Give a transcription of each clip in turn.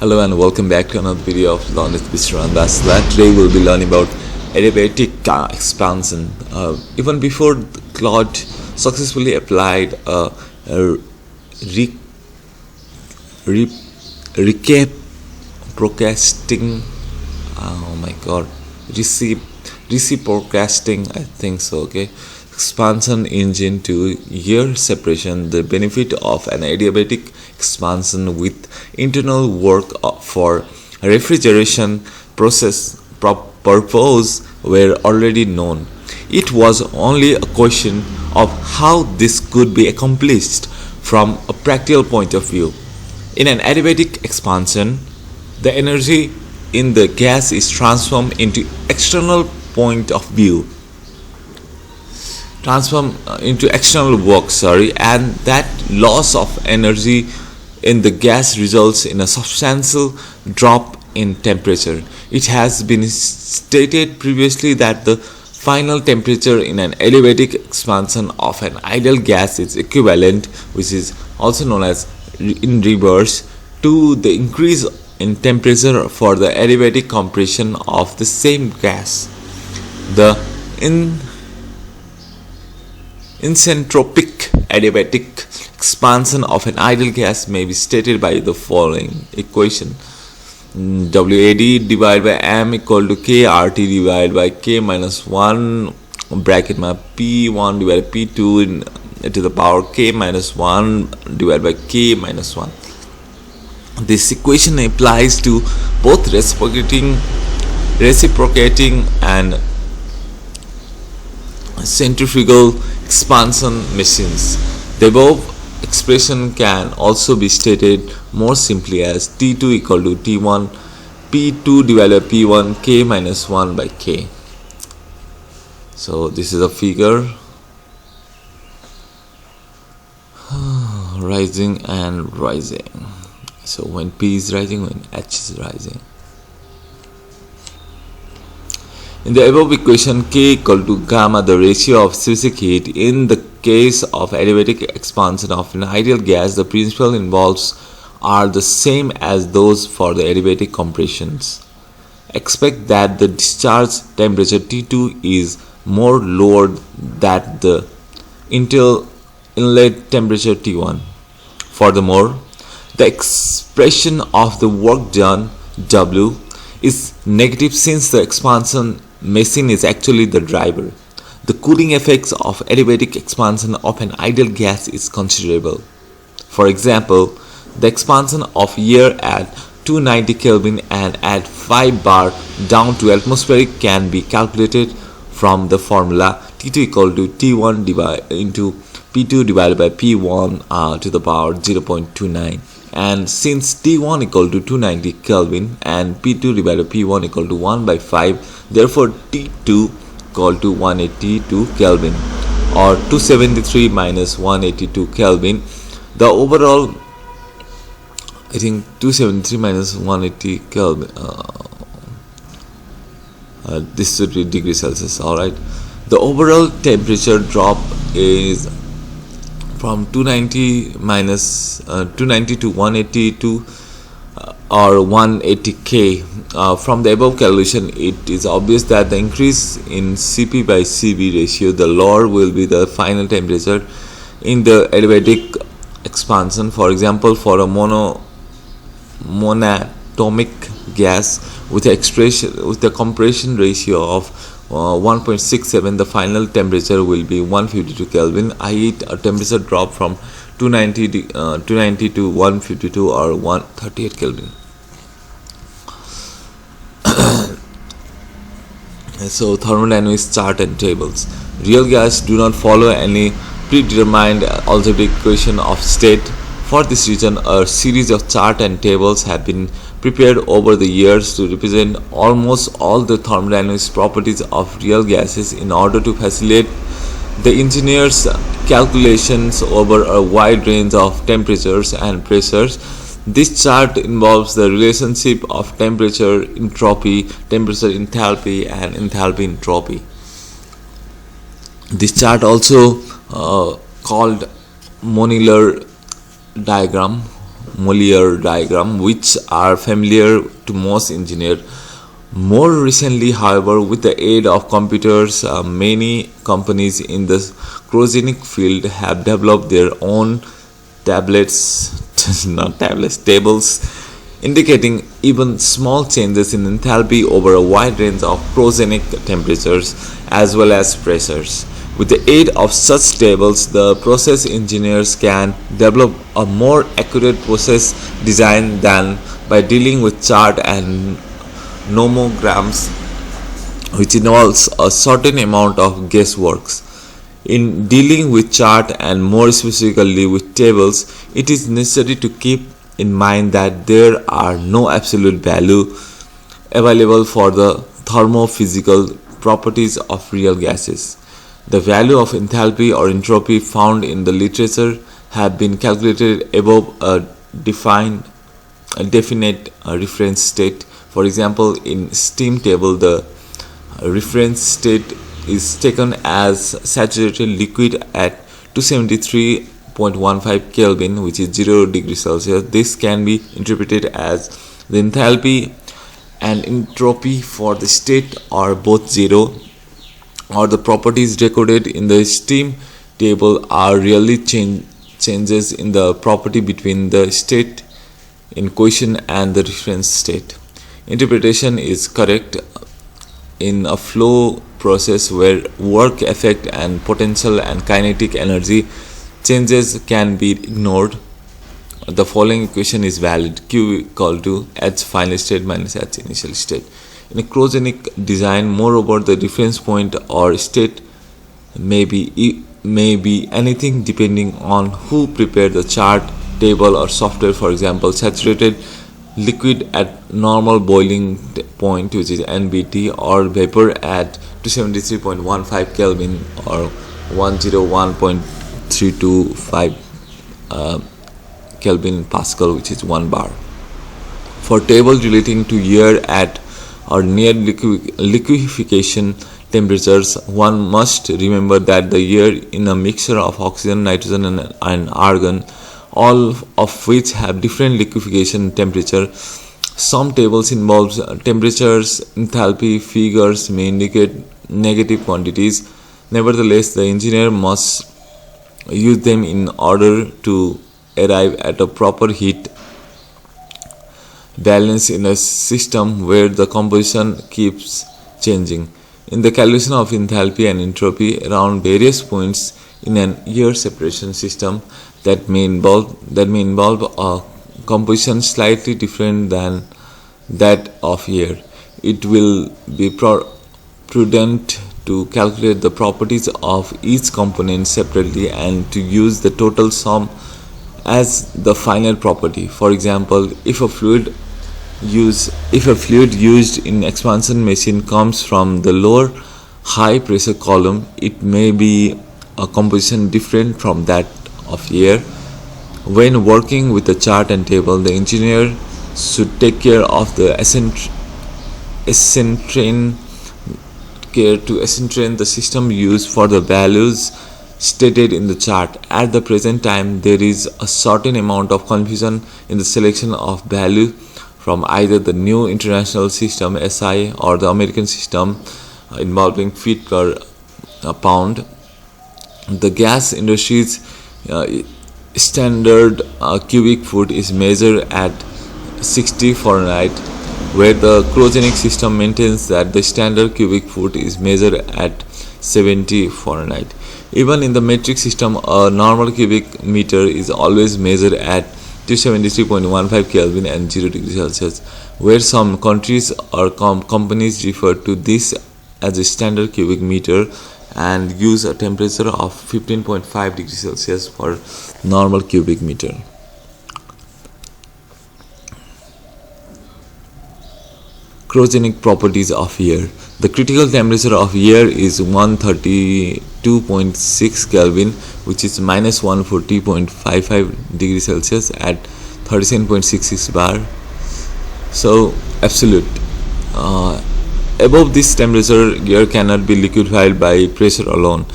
Hello and welcome back to another video of Learn with Mr. Ambassador. Today we'll be learning about adiabatic expansion. Even before Claude successfully applied reciprocating, reciprocating, I think so. Okay, expansion engine to air separation. The benefit of an adiabatic expansion with internal work for refrigeration process purpose were already known. It was only a question of how this could be accomplished from a practical point of view. In an adiabatic expansion, the energy in the gas is transformed into external work, and that loss of energy in the gas results in a substantial drop in temperature. It has been stated previously that the final temperature in an adiabatic expansion of an ideal gas is equivalent, which is also known as in reverse, to the increase in temperature for the adiabatic compression of the same gas. The isentropic adiabatic expansion of an ideal gas may be stated by the following equation: WAD divided by M equal to K RT divided by K minus 1 bracket my P1 divided by P2 to the power K minus 1 divided by K minus 1. This equation applies to both reciprocating and centrifugal expansion machines. The above expression can also be stated more simply as T2 equal to T1 P2 divided by P1 K minus 1 by K. So this is a figure rising and rising. So when P is rising, when H is rising. In the above equation, K equal to gamma, the ratio of specific heat. In the case of adiabatic expansion of an ideal gas, the principles involved are the same as those for the adiabatic compressions. Expect that the discharge temperature T2 is more lower than the inlet temperature T1. Furthermore, the expression of the work done W is negative since the expansion machine is actually the driver. The cooling effects of adiabatic expansion of an ideal gas is considerable. For example, the expansion of air at 290 Kelvin and at 5 bar down to atmospheric can be calculated from the formula T2 equal to T1 into P2 divided by P1 to the power 0.29. And since T1 equal to 290 Kelvin and P2 divided by P1 equal to 1 by 5, therefore T2 equal to 182 Kelvin or 273 minus 182 Kelvin. The overall, I think 273 minus 180 Kelvin, this should be degrees Celsius, alright. The overall temperature drop is from 290 to 182 or 180 K. From the above calculation, it is obvious that the increase in Cp by Cv ratio, the lower will be the final temperature in the adiabatic expansion. For example, for a monatomic gas with a compression ratio of 1.67, the final temperature will be 152 Kelvin, i.e. a temperature drop from 290 to 152 or 138 Kelvin. So thermodynamics chart and tables. Real gas do not follow any predetermined algebraic equation of state. For this reason, a series of charts and tables have been prepared over the years to represent almost all the thermodynamics properties of real gases in order to facilitate the engineer's calculations over a wide range of temperatures and pressures. This chart involves the relationship of temperature entropy, temperature enthalpy, and enthalpy entropy. This chart also called monolar diagram Molière diagram, which are familiar to most engineers. More recently, however, with the aid of computers, many companies in the cryogenic field have developed their own tablets, not tablets, tables, indicating even small changes in enthalpy over a wide range of cryogenic temperatures as well as pressures. With the aid of such tables, the process engineers can develop a more accurate process design than by dealing with chart and nomograms, which involves a certain amount of guesswork. In dealing with chart and more specifically with tables, it is necessary to keep in mind that there are no absolute value available for the thermophysical properties of real gases. The value of enthalpy or entropy found in the literature have been calculated above a definite reference state. For example, in steam table, the reference state is taken as saturated liquid at 273.15 Kelvin, which is 0 degrees Celsius. This can be interpreted as the enthalpy and entropy for the state are both 0, or the properties recorded in the steam table are really changes in the property between the state in question and the reference state. Interpretation is correct in a flow process where work, effect, and potential and kinetic energy changes can be ignored. The following equation is valid: Q equal to H final state minus H initial state. In a cryogenic design, moreover, the reference point or state may be anything depending on who prepared the chart, table, or software. For example, saturated liquid at normal boiling point, which is NBT, or vapor at 273.15 Kelvin or 101.325 Kelvin Pascal, which is 1 bar. For tables relating to air at or near liquefaction temperatures, one must remember that the air in a mixture of oxygen, nitrogen, and argon, all of which have different liquefaction temperature. Some tables involve temperatures, enthalpy figures may indicate negative quantities. Nevertheless, the engineer must use them in order to arrive at a proper heat balance in a system where the composition keeps changing. In the calculation of enthalpy and entropy around various points in an air separation system that may involve a composition slightly different than that of air, it will be prudent to calculate the properties of each component separately and to use the total sum as the final property. For example, if a fluid used in expansion machine comes from the lower high pressure column, it may be a composition different from that of air. When working with a chart and table, the engineer should take care of the eccentricity the system used for the values stated in the chart. At the present time, there is a certain amount of confusion in the selection of value from either the new international system SI or the American system involving feet per pound. The gas industry's standard cubic foot is measured at 60 Fahrenheit, where the cryogenic system maintains that the standard cubic foot is measured at 70 Fahrenheit. Even in the metric system, a normal cubic meter is always measured at 273.15 Kelvin and 0 degrees Celsius, where some countries or companies refer to this as a standard cubic meter and use a temperature of 15.5 degrees Celsius for normal cubic meter. Cryogenic properties of air. The critical temperature of air is 132.6 Kelvin, which is minus 140.55 degrees Celsius at 37.66 bar. So absolute. Above this temperature, air cannot be liquefied by pressure alone.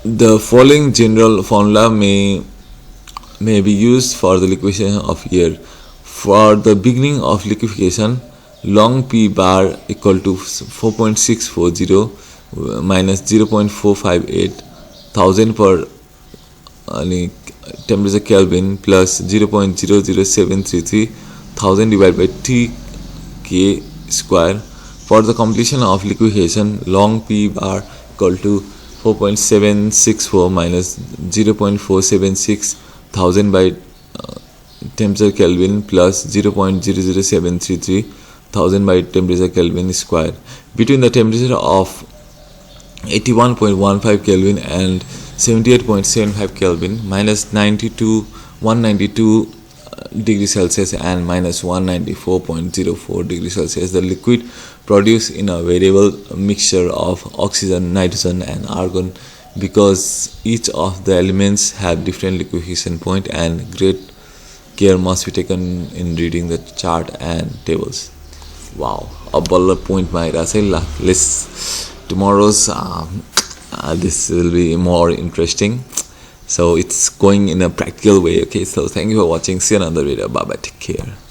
The following general formula may may be used for the liquefaction of air. For the beginning of liquefaction, long P bar equal to 4.640 minus 0.458 thousand per temperature Kelvin plus 0.00733 thousand divided by T K square. For the completion of liquefaction, long P bar equal to 4.764 minus 0.476 thousand by temperature Kelvin plus 0.00733 thousand by temperature Kelvin square. Between the temperature of 81.15 Kelvin and 78.75 Kelvin, minus 192 degrees Celsius and minus 194.04 degrees Celsius, the liquid produced in a variable mixture of oxygen, nitrogen and argon, because each of the elements have different liquefaction point and great care must be taken in reading the chart and tables. Wow, a bullet point my let's tomorrow's this will be more interesting, so it's going in a practical way. Okay, so thank you for watching. See you another video. Bye bye, take care.